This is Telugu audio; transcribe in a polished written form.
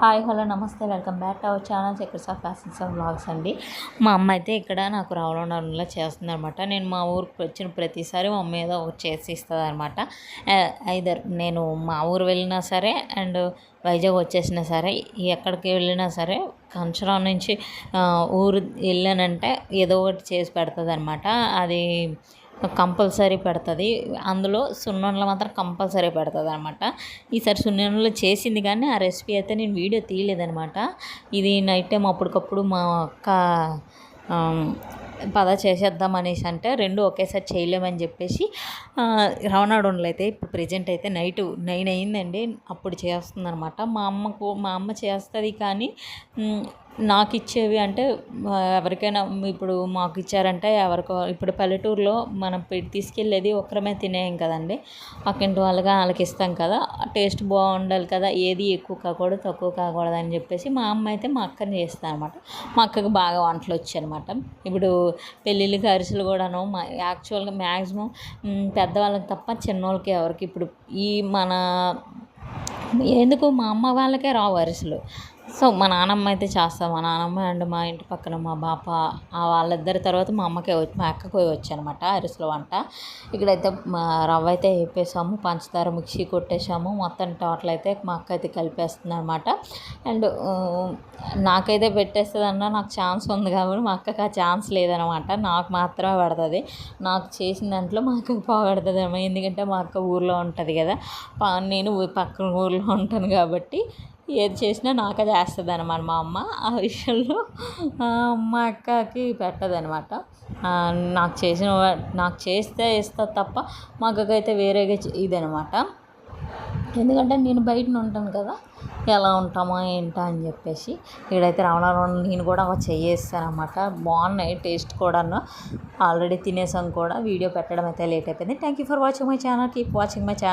హాయ్ హలో నమస్తే welcome back to our channel chakras of fashions and vlogs అండి. మా అమ్మ అయితే ఇక్కడ నాకు రావడంలో చేస్తుంది అనమాట. నేను మా ఊరికి వచ్చిన ప్రతిసారి మా అమ్మ ఏదో ఒకటి చేసి ఇస్తుంది అనమాట. ఐదర్ నేను మా ఊరు వెళ్ళినా సరే అండ్ వైజాగ్ వచ్చేసినా సరే ఎక్కడికి వెళ్ళినా సరే కంచరం నుంచి ఊరు వెళ్ళానంటే ఏదో ఒకటి చేసి పెడుతుంది అనమాట. అది కంపల్సరీ పెడుతుంది. అందులో సున్నుండలు మాత్రం కంపల్సరీ పెడుతుంది అనమాట. ఈసారి సున్నుండలు చేసింది కానీ ఆ రెసిపీ అయితే నేను వీడియో తీయలేదనమాట. ఇది నైట్ టైం అప్పటికప్పుడు మా అక్క పద చేసేద్దాం అనేసి అంటే రెండు ఒకేసారి చేయలేమని చెప్పేసి రవణాడుండలు అయితే ఇప్పుడు ప్రజెంట్ అయితే నైట్ 9 అయిందండి. అప్పుడు చేస్తుంది అనమాట. మా అమ్మ చేస్తుంది కానీ నాకు ఇచ్చేవి అంటే ఎవరికైనా ఇప్పుడు మాకు ఇచ్చారంటే ఎవరికో ఇప్పుడు పల్లెటూరులో మనం తీసుకెళ్ళేది ఒక్కరమే తినేయం కదండి. పక్కింటి వాళ్ళకి ఇస్తాం కదా, టేస్ట్ బాగుండాలి కదా, ఏది ఎక్కువ కాకూడదు తక్కువ కాకూడదు అని చెప్పేసి మా అమ్మ అయితే మా అక్కని చేస్తాను అనమాట. మా అక్కకి బాగా వంటలు వచ్చాయన్నమాట. ఇప్పుడు పెళ్ళిళ్ళకి అరిసెలు కూడాను యాక్చువల్గా మ్యాక్సిమం పెద్దవాళ్ళకి తప్ప చిన్నోళ్ళకి ఎవరికి ఇప్పుడు మన ఎందుకు మా అమ్మ వాళ్ళకే రావు అరిసెలు. సో మా నానమ్మ అయితే చేస్తాం. మా నానమ్మ అండ్ మా ఇంటి పక్కన మా బాప వాళ్ళిద్దరి తర్వాత మా అక్కకి వచ్చానమాట అరిసెల వంట. ఇక్కడైతే రవ్వ అయితే వేపేసాము, పంచదార మిక్సీ కొట్టేసాము, మొత్తం టోటల్ అయితే మా అక్క అయితే కలిపేస్తుంది అనమాట. అండ్ నాకైతే పెట్టేస్తుంది నాకు ఛాన్స్ ఉంది కాబట్టి మా అక్కకి ఆ ఛాన్స్ లేదనమాట. నాకు మాత్రమే పడుతుంది. నాకు చేసిన దాంట్లో మా అక్కకి పోగొడుతుంది అన్నమాట. ఎందుకంటే మా అక్క ఊర్లో ఉంటుంది కదా, నేను పక్కన ఊర్లో ఉంటాను కాబట్టి ఏది చేసినా నాకే చేస్తుంది అనమాట మా అమ్మ. ఆ విషయంలో మా అక్కకి పెట్టదనమాట. నాకు చేస్తే ఇస్తుంది తప్ప మా అక్కకైతే వేరేగా ఇదనమాట. ఎందుకంటే నేను బయటన ఉంటాను కదా, ఎలా ఉంటామో ఏంటో అని చెప్పేసి ఇక్కడైతే రావణాలు నేను కూడా చేస్తాను అనమాట. బాగున్నాయి టేస్ట్ కూడా. ఆల్రెడీ తినేసాం కూడా. వీడియో పెట్టడం అయితే లేట్ అయిపోయింది. Thank you for watching my channel. Keep watching my channel.